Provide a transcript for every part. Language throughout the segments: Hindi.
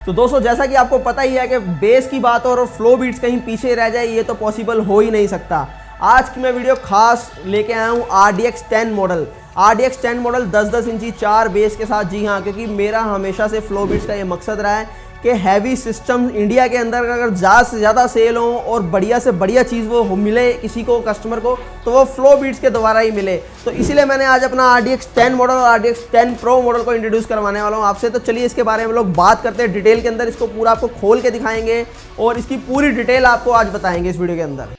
तो दोस्तों जैसा कि आपको पता ही है कि बेस की बात और फ्लो बीट्स कहीं पीछे रह जाए ये तो पॉसिबल हो ही नहीं सकता। आज की मैं वीडियो खास लेके आया हूँ RDX 10 मॉडल। RDX 10 मॉडल 10-10 इंची 4 बेस के साथ। जी हाँ, क्योंकि मेरा हमेशा से फ्लो बीट्स का ये मकसद रहा है कि हैवी सिस्टम इंडिया के अंदर अगर ज़्यादा से ज़्यादा सेल हो और बढ़िया से बढ़िया चीज़ वो मिले किसी को, कस्टमर को, तो वो फ्लो बीट्स के द्वारा ही मिले। तो इसीलिए मैंने आज अपना RDX 10 मॉडल और RDX 10 Pro मॉडल को इंट्रोड्यूस करवाने वाला हूँ आपसे। तो चलिए इसके बारे में लोग बात करते हैं डिटेल के अंदर। इसको पूरा आपको खोल के दिखाएंगे और इसकी पूरी डिटेल आपको आज बताएंगे इस वीडियो के अंदर।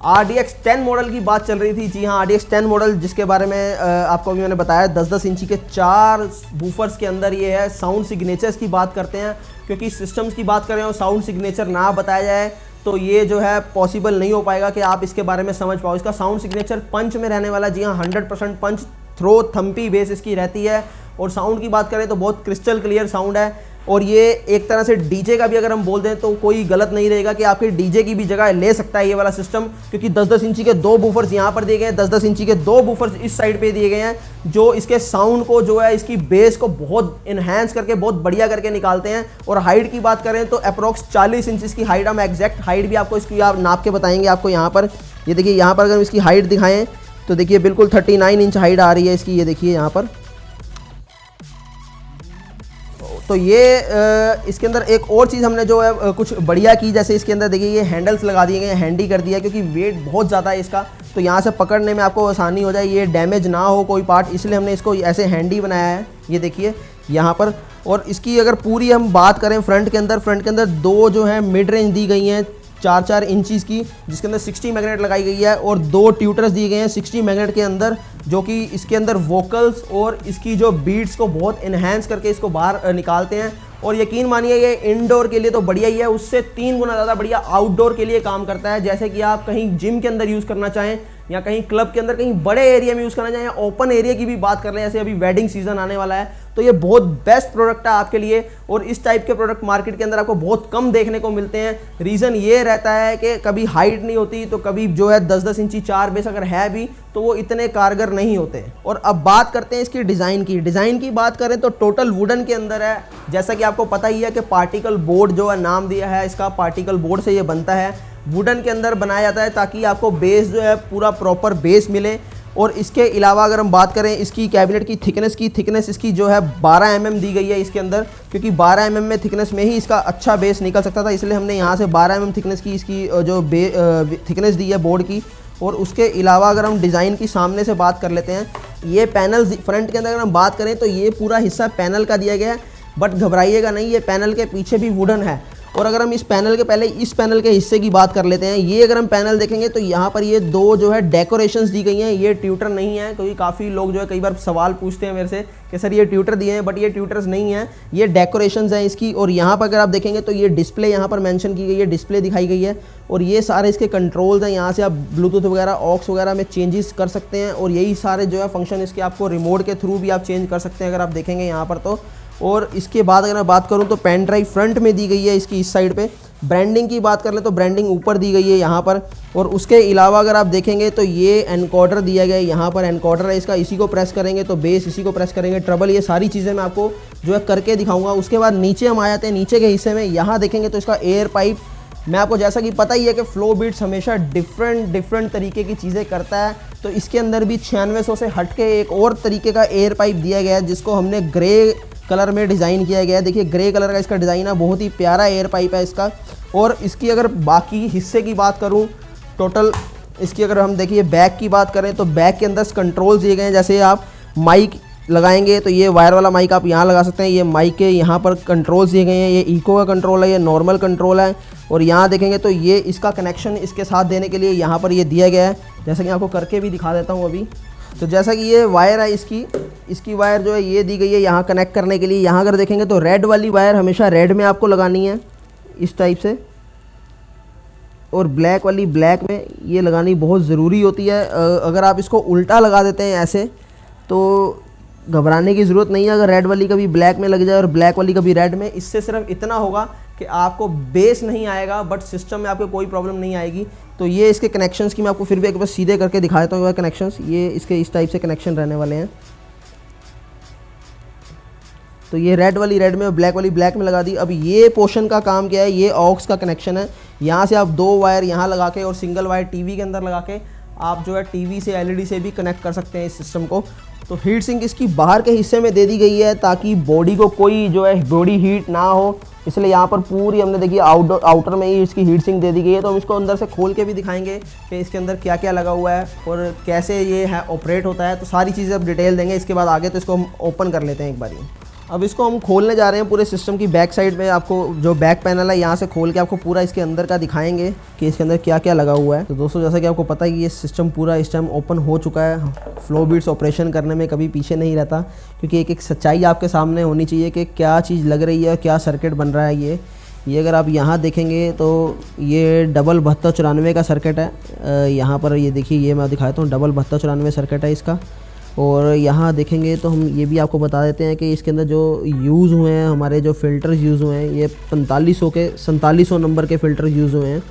RDX 10 मॉडल की बात चल रही थी। जी हाँ, RDX 10 मॉडल जिसके बारे में आपको अभी मैंने बताया 10-10 इंची के 4 बूफर्स के अंदर ये है। साउंड सिग्नेचर्स की बात करते हैं, क्योंकि सिस्टम्स की बात करें और साउंड सिग्नेचर ना बताया जाए तो ये जो है पॉसिबल नहीं हो पाएगा कि आप इसके बारे में समझ पाओ। इसका साउंड सिग्नेचर पंच में रहने वाला। जी हाँ, 100% पंच, थ्रो, थम्पी बेस इसकी रहती है। और साउंड की बात करें तो बहुत क्रिस्टल क्लियर साउंड है। और ये एक तरह से डीजे का भी अगर हम बोल दें तो कोई गलत नहीं रहेगा कि आपके डीजे की भी जगह ले सकता है ये वाला सिस्टम, क्योंकि 10-10 इंची के 2 बूफर्स यहाँ पर दिए गए हैं, 10-10 इंची के 2 बूफर्स इस साइड पे दिए गए हैं, जो इसके साउंड को जो है इसकी बेस को बहुत इन्हेंस करके बहुत बढ़िया करके निकालते हैं। और हाइट की बात करें तो अप्रॉक्स 40 इंच की हाइट, हम एग्जैक्ट हाइट भी आपको इसकी आप नाप के बताएंगे आपको। यहाँ पर ये देखिए, यहाँ पर अगर इसकी हाइट दिखाएं तो देखिए बिल्कुल 39 इंच हाइट आ रही है इसकी। ये देखिए यहाँ पर। तो ये इसके अंदर एक और चीज़ हमने जो है कुछ बढ़िया की, जैसे इसके अंदर देखिए ये हैंडल्स लगा दिए गए हैं, हैंडी कर दिया, क्योंकि वेट बहुत ज़्यादा है इसका, तो यहाँ से पकड़ने में आपको आसानी हो जाए, ये डैमेज ना हो कोई पार्ट, इसलिए हमने इसको ऐसे हैंडी बनाया है। ये देखिए यहाँ पर। और इसकी अगर पूरी हम बात करें फ्रंट के अंदर 2 जो है मिड रेंज दी गई हैं 4-4 इंचज़ की, जिसके अंदर 60 मैग्नेट लगाई गई है, और 2 ट्यूटर्स दिए गए हैं 60 मैग्नेट के अंदर, जो कि इसके अंदर वोकल्स और इसकी जो बीट्स को बहुत इन्हेंस करके इसको बाहर निकालते हैं। और यकीन मानिए ये इंडोर के लिए तो बढ़िया ही है, उससे 3 गुना ज़्यादा बढ़िया आउटडोर के लिए काम करता है। जैसे कि आप कहीं जिम के अंदर यूज़ करना चाहें या कहीं क्लब के अंदर कहीं बड़े एरिया में यूज़ करना चाहें, या ओपन एरिया की भी बात कर लें, जैसे अभी वेडिंग सीजन आने वाला है, तो ये बहुत बेस्ट प्रोडक्ट है आपके लिए। और इस टाइप के प्रोडक्ट मार्केट के अंदर आपको बहुत कम देखने को मिलते हैं। रीज़न ये रहता है कि कभी हाइट नहीं होती, तो कभी जो है 10-10 इंची 4 बेस अगर है भी तो वो इतने कारगर नहीं होते। और अब बात करते हैं इसकी डिज़ाइन की। डिज़ाइन की बात करें तो टोटल वुडन के अंदर है। जैसा कि आपको पता ही है कि पार्टिकल बोर्ड जो है नाम दिया है इसका, पार्टिकल बोर्ड से ये बनता है, वुडन के अंदर बनाया जाता है ताकि आपको बेस जो है पूरा प्रॉपर बेस मिले। और इसके अलावा अगर हम बात करें इसकी कैबिनेट की थिकनेस इसकी जो है 12 mm दी गई है इसके अंदर, क्योंकि 12 mm में थिकनेस में ही इसका अच्छा बेस निकल सकता था, इसलिए हमने यहाँ से 12 mm थिकनेस की इसकी जो थिकनेस दी है बोर्ड की। और उसके अलावा अगर हम डिज़ाइन की सामने से बात कर लेते हैं, ये पैनल फ्रंट के अंदर अगर हम बात करें तो ये पूरा हिस्सा पैनल का दिया गया है, बट घबराइएगा नहीं, ये पैनल के पीछे भी वुडन है। और अगर हम इस पैनल के पहले इस पैनल के हिस्से की बात कर लेते हैं, ये अगर हम पैनल देखेंगे तो यहाँ पर ये 2 जो है डेकोरेशंस दी गई हैं। ये ट्यूटर नहीं है, क्योंकि काफ़ी लोग जो है कई बार सवाल पूछते हैं मेरे से कि सर ये ट्यूटर दिए हैं, बट ये ट्यूटर्स नहीं हैं, ये डेकोरेशंस हैं इसकी। और यहाँ पर अगर आप देखेंगे तो ये डिस्प्ले यहाँ पर मेंशन की गई है, डिस्प्ले दिखाई गई है, और ये सारे इसके कंट्रोल्स हैं। यहाँ से आप ब्लूटूथ वगैरह, ऑक्स वगैरह में चेंजेस कर सकते हैं, और यही सारे जो है फंक्शन इसके आपको रिमोट के थ्रू भी आप चेंज कर सकते हैं अगर आप देखेंगे यहाँ पर तो। और इसके बाद अगर मैं बात करूँ तो पेन ड्राइव फ्रंट में दी गई है इसकी इस साइड पे। ब्रांडिंग की बात कर ले तो ब्रांडिंग ऊपर दी गई है यहाँ पर। और उसके अलावा अगर आप देखेंगे तो ये एनकोडर दिया गया है, यहाँ पर एनकोडर है इसका, इसी को प्रेस करेंगे तो बेस, इसी को प्रेस करेंगे ट्रबल, ये सारी चीज़ें मैं आपको जो है करके दिखाऊंगा। उसके बाद नीचे हम आ जाते हैं, नीचे के हिस्से में यहाँ देखेंगे तो इसका एयर पाइप, मैं आपको जैसा कि पता ही है कि फ्लो बीट्स हमेशा डिफरेंट तरीके की चीज़ें करता है, तो इसके अंदर भी 9600 से हट के एक और तरीके का एयर पाइप दिया गया है, जिसको हमने ग्रे कलर में डिज़ाइन किया गया है। देखिए ग्रे कलर का इसका डिज़ाइन है, बहुत ही प्यारा एयर पाइप है इसका। और इसकी अगर बाकी हिस्से की बात करूं, टोटल इसकी अगर हम देखिए बैक की बात करें तो बैक के अंदर कंट्रोल्स दिए गए हैं। जैसे आप माइक लगाएंगे तो ये वायर वाला माइक आप यहाँ लगा सकते हैं, ये माइक के यहाँ पर कंट्रोल्स दिए गए हैं, ये इको का कंट्रोल है, ये नॉर्मल कंट्रोल है। और यहाँ देखेंगे तो ये इसका कनेक्शन इसके साथ देने के लिए यहाँ पर ये दिया गया है, जैसा कि आपको करके भी दिखा देता हूँ अभी। तो जैसा कि ये वायर है इसकी वायर जो है ये दी गई है यहाँ कनेक्ट करने के लिए। यहाँ अगर देखेंगे तो रेड वाली वायर हमेशा रेड में आपको लगानी है इस टाइप से, और ब्लैक वाली ब्लैक में ये लगानी बहुत ज़रूरी होती है। अगर आप इसको उल्टा लगा देते हैं ऐसे तो घबराने की ज़रूरत नहीं है अगर रेड वाली कभी ब्लैक में लग जाए और ब्लैक वाली कभी रेड में। इससे सिर्फ इतना होगा कि आपको बेस नहीं आएगा बट सिस्टम में आपको कोई प्रॉब्लम नहीं आएगी। तो ये इसके कनेक्शंस की मैं आपको फिर भी एक बार सीधे करके दिखा देता हूँ। कनेक्शंस ये इसके इस टाइप से कनेक्शन रहने वाले हैं। तो ये रेड वाली रेड में और ब्लैक वाली ब्लैक में लगा दी। अब ये पोर्शन का काम क्या है, ये ऑक्स का कनेक्शन है। यहाँ से आप 2 वायर यहाँ लगा के और सिंगल वायर टीवी के अंदर लगा के आप जो है टीवी से एलईडी से भी कनेक्ट कर सकते हैं इस सिस्टम को। तो हीट सिंक इसकी बाहर के हिस्से में दे दी गई है ताकि बॉडी को कोई जो है बॉडी हीट ना हो, इसलिए यहाँ पर पूरी हमने देखिए आउटर में ही इसकी हीट सिंक दे दी गई है। तो हम इसको अंदर से खोल के भी दिखाएंगे कि इसके अंदर क्या क्या लगा हुआ है और कैसे ये है ऑपरेट होता है। तो सारी चीज़ें अब डिटेल देंगे इसके बाद आगे। तो इसको हम ओपन कर लेते हैं एक बारी। अब इसको हम खोलने जा रहे हैं पूरे सिस्टम की बैक साइड में। आपको जो बैक पैनल है यहाँ से खोल के आपको पूरा इसके अंदर का दिखाएंगे कि इसके अंदर क्या क्या लगा हुआ है। तो दोस्तों जैसा कि आपको पता है कि ये सिस्टम पूरा इस टाइम ओपन हो चुका है। फ्लो बीट्स ऑपरेशन करने में कभी पीछे नहीं रहता, क्योंकि एक एक सच्चाई आपके सामने होनी चाहिए कि क्या चीज़ लग रही है, क्या सर्किट बन रहा है। ये अगर आप यहाँ देखेंगे तो ये डबल 7294 का सर्किट है। यहाँ पर ये देखिए, ये मैं दिखाता हूँ, डबल 7294 सर्किट है इसका। और यहाँ देखेंगे तो हम ये भी आपको बता देते हैं कि इसके अंदर जो यूज़ हुए हैं, हमारे जो फ़िल्टर्स यूज़ हुए हैं, ये 4700 नंबर के फ़िल्टर यूज़ हुए हैं।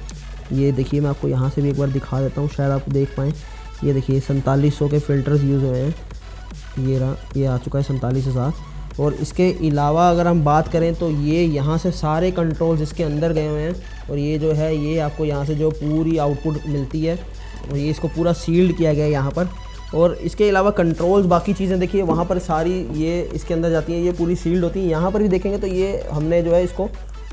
ये देखिए, मैं आपको यहाँ से भी एक बार दिखा देता हूँ, शायद आप देख पाएँ। ये देखिए 4700 के फ़िल्टर्स यूज़ हुए हैं। ये रहा, ये आ चुका है 47,000। और इसके अलावा अगर हम बात करें तो ये यहाँ से सारे कंट्रोल्स इसके अंदर गए हुए हैं। और ये जो है ये आपको यहाँ से जो पूरी आउटपुट मिलती है, और ये इसको पूरा सील्ड किया गया है यहाँ पर। और इसके अलावा कंट्रोल्स, बाकी चीज़ें देखिए वहाँ पर सारी ये इसके अंदर जाती हैं, ये पूरी सील्ड होती हैं। यहाँ पर भी देखेंगे तो ये हमने जो है इसको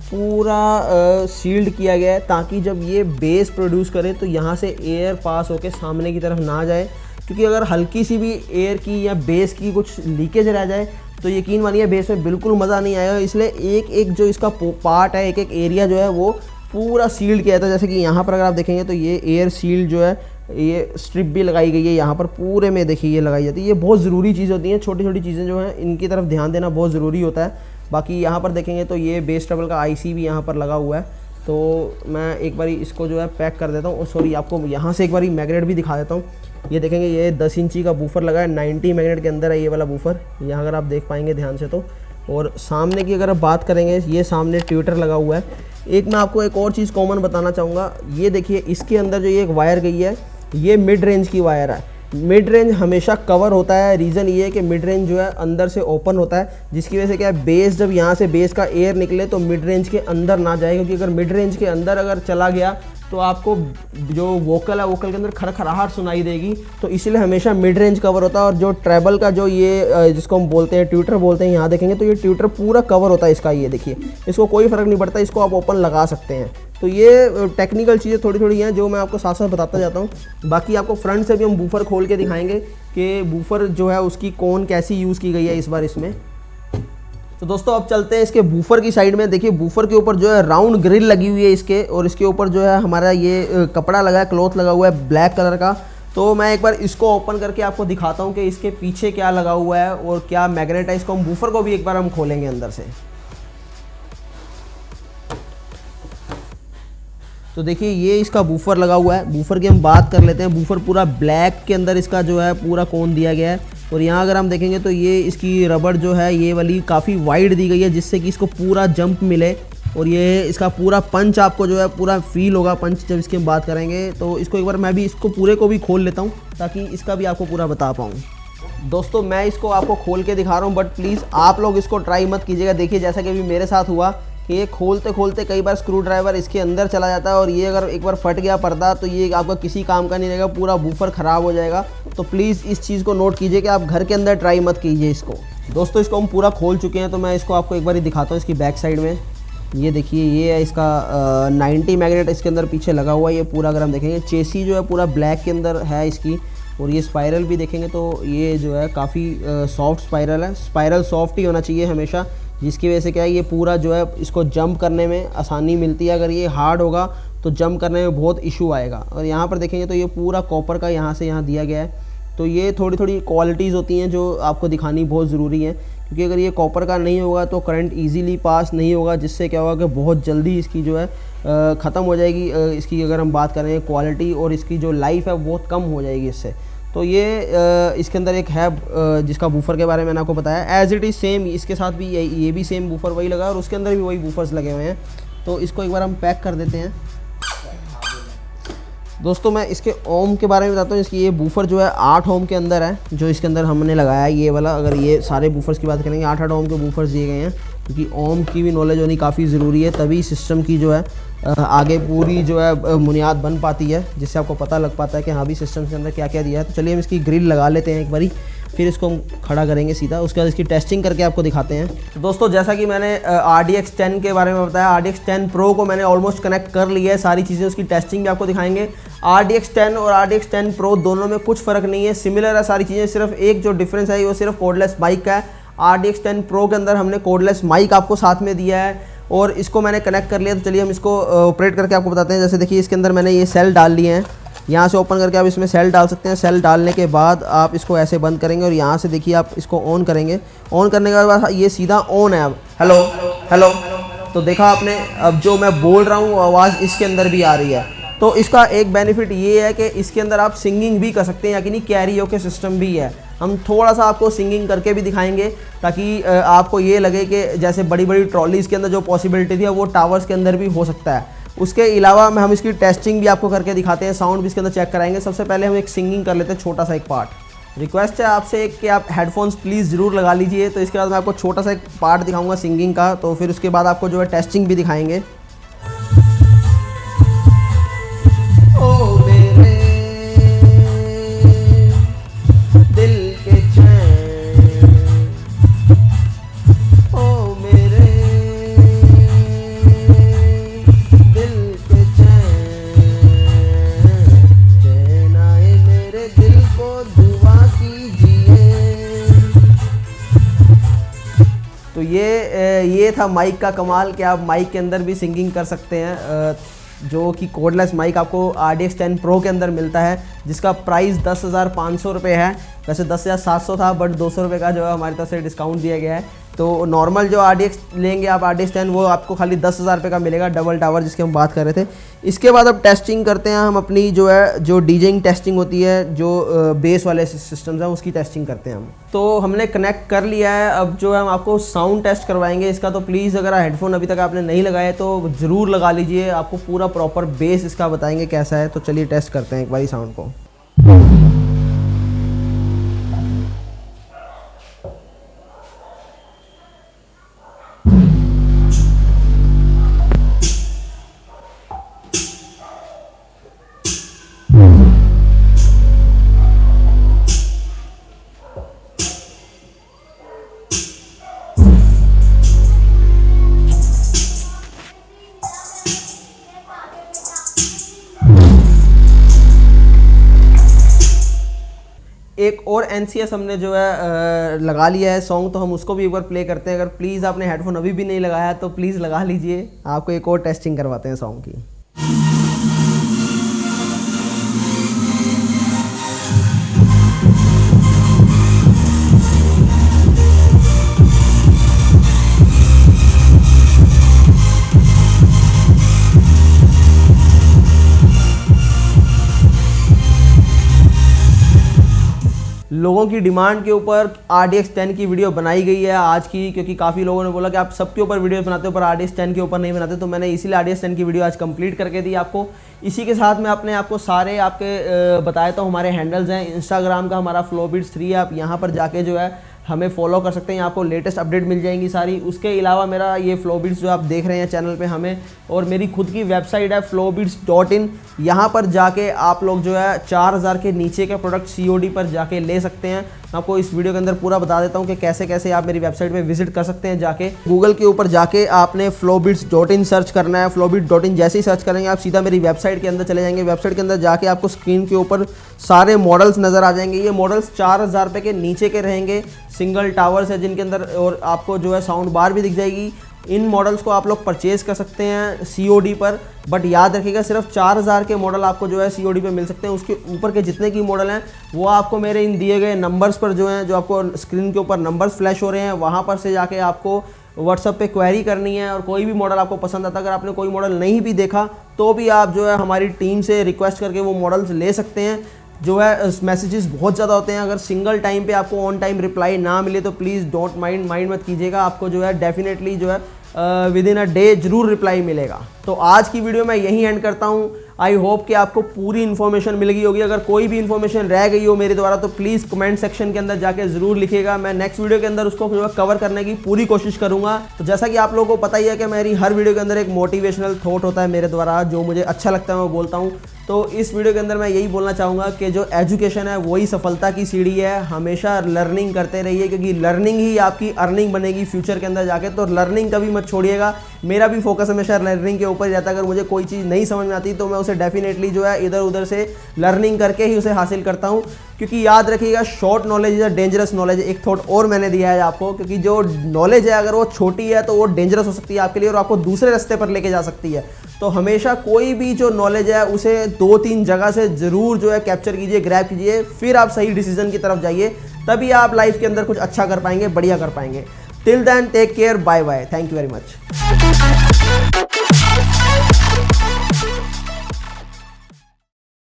पूरा सील्ड किया गया है ताकि जब ये बेस प्रोड्यूस करे तो यहाँ से एयर पास होकर सामने की तरफ ना जाए, क्योंकि अगर हल्की सी भी एयर की या बेस की कुछ लीकेज रह जाए तो यकीन मानिए बेस में बिल्कुल मज़ा नहीं आएगा। इसलिए एक एक जो इसका पार्ट है, एक एक एरिया जो है वो पूरा सील्ड किया था। जैसे कि यहाँ पर अगर आप देखेंगे तो ये एयर सील्ड जो है, ये स्ट्रिप भी लगाई गई है यहाँ पर पूरे में, देखिए ये लगाई जाती है। ये बहुत ज़रूरी चीज़ होती हैं, छोटी छोटी चीज़ें जो हैं इनकी तरफ ध्यान देना बहुत ज़रूरी होता है। बाकी यहाँ पर देखेंगे तो ये बेस ट्रबल का आईसी भी यहाँ पर लगा हुआ है। तो मैं एक बारी इसको जो है पैक कर देता हूँ। और सॉरी, आपको यहाँ से एक बारी मैग्नेट भी दिखा देता हूँ। ये देखेंगे ये 10 इंची का बूफर लगा है, 90 मैग्नेट के अंदर है ये वाला बूफर, यहाँ अगर आप देख पाएंगे ध्यान से तो। और सामने की अगर आप बात करेंगे, ये सामने ट्विटर लगा हुआ है। एक मैं आपको एक और चीज़ कॉमन बताना चाहूँगा, ये देखिए इसके अंदर जो ये एक वायर गई है, ये मिड रेंज की वायर है। मिड रेंज हमेशा कवर होता है। रीज़न ये है कि मिड रेंज जो है अंदर से ओपन होता है, जिसकी वजह से क्या है, बेस जब यहाँ से बेस का एयर निकले तो मिड रेंज के अंदर ना जाए, क्योंकि अगर मिड रेंज के अंदर अगर चला गया तो आपको जो वोकल है, वोकल के अंदर खड़खड़ाहट सुनाई देगी। तो इसलिए हमेशा मिड रेंज कवर होता है। और जो ट्रेबल का जो ये जिसको हम बोलते हैं ट्विटर बोलते हैं, यहाँ देखेंगे तो ये ट्विटर पूरा कवर होता है इसका। ये देखिए, इसको कोई फ़र्क नहीं पड़ता, इसको आप ओपन लगा सकते हैं। तो ये टेक्निकल चीज़ें थोड़ी थोड़ी हैं जो मैं आपको साथ साथ बताता जाता हूँ। बाकी आपको फ्रंट से भी हम बूफर खोल के दिखाएंगे कि बूफर जो है उसकी कौन कैसी यूज़ की गई है इस बार इसमें। तो दोस्तों अब चलते हैं इसके बूफर की साइड में। देखिए बूफर के ऊपर जो है राउंड ग्रिल लगी हुई है इसके, और इसके ऊपर जो है हमारा ये कपड़ा लगा है, क्लॉथ लगा हुआ है ब्लैक कलर का। तो मैं एक बार इसको ओपन करके आपको दिखाता हूँ कि इसके पीछे क्या लगा हुआ है और क्या मैग्नेट है। इसको हम बूफर को भी एक बार हम खोलेंगे अंदर से। तो देखिए ये इसका बूफर लगा हुआ है। बूफर की हम बात कर लेते हैं। बूफर पूरा ब्लैक के अंदर इसका जो है पूरा कोन दिया गया है। और यहाँ अगर हम देखेंगे तो ये इसकी रबड़ जो है ये वाली काफ़ी वाइड दी गई है, जिससे कि इसको पूरा जंप मिले। और ये इसका पूरा पंच आपको जो है पूरा फील होगा, पंच जब इसकी हम बात करेंगे। तो इसको एक बार मैं भी इसको पूरे को भी खोल लेता हूँ ताकि इसका भी आपको पूरा बता पाऊँ। दोस्तों मैं इसको आपको खोल के दिखा रहा हूँ, बट प्लीज़ आप लोग इसको ट्राई मत कीजिएगा। देखिए जैसा कि अभी मेरे साथ हुआ कि ये खोलते खोलते कई बार स्क्रू ड्राइवर इसके अंदर चला जाता है, और ये अगर एक बार फट गया पर्दा तो ये आपका किसी काम का नहीं रहेगा, पूरा बूफर ख़राब हो जाएगा। तो प्लीज़ इस चीज़ को नोट कीजिए कि आप घर के अंदर ट्राई मत कीजिए इसको। दोस्तों इसको हम पूरा खोल चुके हैं, तो मैं इसको आपको एक बार दिखाता हूँ इसकी बैक साइड में। ये देखिए ये है इसका 90 मैग्नेट इसके अंदर पीछे लगा हुआ है। ये पूरा अगर हम देखेंगे चेसी जो है पूरा ब्लैक के अंदर है इसकी। और ये स्पाइरल भी देखेंगे तो ये जो है काफ़ी सॉफ्ट स्पाइरल है। स्पाइरल सॉफ्ट ही होना चाहिए हमेशा, जिसकी वजह से क्या है ये पूरा जो है इसको जंप करने में आसानी मिलती है। अगर ये हार्ड होगा तो जंप करने में बहुत इशू आएगा। और यहाँ पर देखेंगे तो ये पूरा कॉपर का यहाँ से यहाँ दिया गया है। तो ये थोड़ी थोड़ी क्वालिटीज़ होती हैं जो आपको दिखानी बहुत ज़रूरी है, क्योंकि अगर ये कॉपर का नहीं होगा तो करंट इजीली पास नहीं होगा, जिससे क्या होगा कि बहुत जल्दी इसकी जो है ख़त्म हो जाएगी। इसकी अगर हम बात करें क्वालिटी और इसकी जो लाइफ है बहुत कम हो जाएगी इससे। तो ये इसके अंदर एक है जिसका बूफर के बारे में मैंने आपको बताया। एज इट इज़ सेम इसके साथ भी ये भी सेम बूफर वही लगा और उसके अंदर भी वही बूफर्स लगे हुए हैं। तो इसको एक बार हम पैक कर देते हैं। दोस्तों मैं इसके ओम के बारे में बताता हूँ। इसकी ये बूफर जो है 8 ओम के अंदर है, जो इसके अंदर हमने लगाया है ये वाला। अगर ये सारे बूफर्स की बात करेंगे 8 ओम के बूफर्स दिए गए हैं, क्योंकि ओम की भी नॉलेज होनी काफ़ी ज़रूरी है, तभी सिस्टम की जो है आगे पूरी जो है बुनियाद बन पाती है, जिससे आपको पता लग पाता है कि हाँ भी सिस्टम के अंदर क्या क्या दिया है। तो चलिए हम इसकी ग्रिल लगा लेते हैं एक बारी, फिर इसको हम खड़ा करेंगे सीधा, उसके बाद इसकी टेस्टिंग करके आपको दिखाते हैं। तो दोस्तों जैसा कि मैंने RDX 10 के बारे में बताया, RDX 10 Pro को मैंने ऑलमोस्ट कनेक्ट कर लिया है, सारी चीज़ें उसकी टेस्टिंग भी आपको दिखाएंगे। RDX 10 और RDX 10 Pro दोनों में कुछ फ़र्क नहीं है, सिमिलर है सारी चीज़ें, सिर्फ एक जो डिफरेंस है वो सिर्फ कोडलेस माइक का है। RDX 10 Pro के अंदर हमने कोडलेस माइक आपको साथ में दिया है और इसको मैंने कनेक्ट कर लिया। तो चलिए हम इसको ऑपरेट करके आपको बताते हैं। जैसे देखिए इसके अंदर मैंने ये सेल डाल लिए हैं, यहाँ से ओपन करके आप इसमें सेल डाल सकते हैं। सेल डालने के बाद आप इसको ऐसे बंद करेंगे और यहाँ से देखिए आप इसको ऑन करेंगे। ऑन करने के बाद ये सीधा ऑन है। अब हेलो हेलो, तो देखा आपने, अब जो मैं बोल रहा हूँ आवाज़ इसके अंदर भी आ रही है। तो इसका एक बेनिफिट ये है कि इसके अंदर आप सिंगिंग भी कर सकते हैं, यानी कैरियोके सिस्टम भी है। हम थोड़ा सा आपको सिंगिंग करके भी दिखाएंगे ताकि आपको ये लगे कि जैसे बड़ी बड़ी ट्रॉलीज़ के अंदर जो पॉसिबिलिटी थी वो टावर्स के अंदर भी हो सकता है। उसके अलावा हम इसकी टेस्टिंग भी आपको करके दिखाते हैं, साउंड भी इसके अंदर चेक कराएंगे। सबसे पहले हम एक सिंगिंग कर लेते हैं, छोटा सा एक पार्ट। रिक्वेस्ट है आपसे कि आप हेडफोन्स प्लीज़ ज़रूर लगा लीजिए। तो इसके बाद मैं आपको छोटा सा एक पार्ट दिखाऊंगा सिंगिंग का, तो फिर उसके बाद आपको जो है टेस्टिंग भी दिखाएंगे। ओ मेरे दिल के चैन, ओ मेरे दिल के चैन आए मेरे दिल को दुआ कीजिए। तो ये था माइक का कमाल कि आप माइक के अंदर भी सिंगिंग कर सकते हैं, जो कि कोडलेस माइक आपको RDX 10 Pro के अंदर मिलता है, जिसका प्राइस 10,500 रुपये है। वैसे 10,700 था, बट 200 रुपये का जो है हमारी तरफ से डिस्काउंट दिया गया है। तो नॉर्मल जो RDX लेंगे आप RDX 10, वो आपको खाली 10,000 रुपये का मिलेगा, डबल टावर जिसकी हम बात कर रहे थे। इसके बाद अब टेस्टिंग करते हैं हम अपनी जो डीजेइंग टेस्टिंग होती है, जो बेस वाले सिस्टम्स हैं उसकी टेस्टिंग करते हैं हम। तो हमने कनेक्ट कर लिया है, अब जो है हम आपको साउंड टेस्ट करवाएंगे इसका। तो प्लीज़ अगर हेडफोन अभी तक आपने नहीं लगाए तो ज़रूर लगा लीजिए, आपको पूरा प्रॉपर बेस इसका बताएंगे कैसा है। तो चलिए टेस्ट करते हैं एक बारी साउंड को। एक और NCS हमने जो है लगा लिया है सॉन्ग, तो हम उसको भी एक बार प्ले करते हैं। अगर प्लीज़ आपने हेडफोन अभी भी नहीं लगाया तो प्लीज़ लगा लीजिए, आपको एक और टेस्टिंग करवाते हैं सॉन्ग की। लोगों की डिमांड के ऊपर RDX 10 की वीडियो बनाई गई है आज की, क्योंकि काफ़ी लोगों ने बोला कि आप सबके ऊपर वीडियो बनाते हो पर RDX 10 के ऊपर नहीं बनाते, तो मैंने इसीलिए RDX 10 की वीडियो आज कंप्लीट करके दी आपको। इसी के साथ मैं अपने आपको सारे आपके बताया तो हमारे हैंडल्स हैं। इंस्टाग्राम का हमारा फ्लोबीट्स 3 है, आप यहाँ पर जाके जो है हमें फॉलो कर सकते हैं, आपको लेटेस्ट अपडेट मिल जाएंगी सारी। उसके अलावा मेरा ये फ्लोबीट्स जो आप देख रहे हैं चैनल पे हमें, और मेरी खुद की वेबसाइट है flowbeats.in, यहाँ पर जाके आप लोग जो है 4,000 के नीचे के प्रोडक्ट COD पर जाके ले सकते हैं। मैं आपको इस वीडियो के अंदर पूरा बता देता हूँ कि कैसे कैसे आप मेरी वेबसाइट पे विजिट कर सकते हैं। जाके गूगल के ऊपर जाके आपने flowbeats.in सर्च करना है। flowbeats.in जैसे ही सर्च करेंगे आप सीधा मेरी वेबसाइट के अंदर चले जाएंगे। वेबसाइट के अंदर जाके आपको स्क्रीन के ऊपर सारे मॉडल्स नज़र आ जाएंगे। ये मॉडल्स 4,000 रुपये के नीचे के रहेंगे, सिंगल टावर्स है जिनके अंदर, और आपको जो है साउंड बार भी दिख जाएगी। इन मॉडल्स को आप लोग परचेज़ कर सकते हैं COD पर, बट याद रखिएगा सिर्फ 4,000 के मॉडल आपको जो है COD पे मिल सकते हैं। उसके ऊपर के जितने की मॉडल हैं वो आपको मेरे इन दिए गए नंबर्स पर जो हैं, जो आपको स्क्रीन के ऊपर नंबर्स फ्लैश हो रहे हैं, वहाँ पर से जाके आपको व्हाट्सएप पे क्वेरी करनी है। और कोई भी मॉडल आपको पसंद आता है, अगर आपने कोई मॉडल नहीं भी देखा तो भी आप जो है हमारी टीम से रिक्वेस्ट करके वो मॉडल्स ले सकते हैं। जो है मैसेजेस बहुत ज़्यादा होते हैं। अगर सिंगल टाइम पे आपको ऑन टाइम रिप्लाई ना मिले तो प्लीज़ डोंट माइंड मत कीजिएगा, आपको जो है डेफिनेटली जो है विद इन अ डे जरूर रिप्लाई मिलेगा। तो आज की वीडियो मैं यहीं एंड करता हूँ। आई होप कि आपको पूरी इन्फॉर्मेशन मिल गई होगी। अगर कोई भी इन्फॉर्मेशन रह गई हो मेरे द्वारा तो प्लीज़ कमेंट सेक्शन के अंदर जाके ज़रूर लिखिएगा। मैं नेक्स्ट वीडियो के अंदर उसको जो है कवर करने की पूरी कोशिश करूँगा। तो जैसा कि आप लोगों को पता ही है कि मेरी हर वीडियो के अंदर एक मोटिवेशनल थॉट होता है मेरे द्वारा, जो मुझे अच्छा लगता है मैं बोलता हूँ। तो इस वीडियो के अंदर मैं यही बोलना चाहूँगा कि जो एजुकेशन है वही सफलता की सीढ़ी है। हमेशा लर्निंग करते रहिए, क्योंकि लर्निंग ही आपकी अर्निंग बनेगी फ्यूचर के अंदर जाके। तो लर्निंग कभी मत छोड़िएगा। मेरा भी फोकस हमेशा लर्निंग के ऊपर ही रहता है। अगर मुझे कोई चीज़ नहीं समझ में आती तो मैं उसे डेफिनेटली जो है इधर उधर से लर्निंग करके ही उसे हासिल करता हूँ। क्योंकि याद रखिएगा, short knowledge is a dangerous knowledge. एक थॉट और मैंने दिया है आपको, क्योंकि जो नॉलेज है अगर वो छोटी है तो वो डेंजरस हो सकती है आपके लिए और आपको दूसरे रास्ते पर लेके जा सकती है। तो हमेशा कोई भी जो नॉलेज है उसे 2-3 जगह से ज़रूर जो है कैप्चर कीजिए, ग्रैब कीजिए, फिर आप सही डिसीजन की तरफ जाइए। तभी आप लाइफ के अंदर कुछ अच्छा कर पाएंगे, बढ़िया कर पाएंगे। Till then take care, bye bye, thank you very much.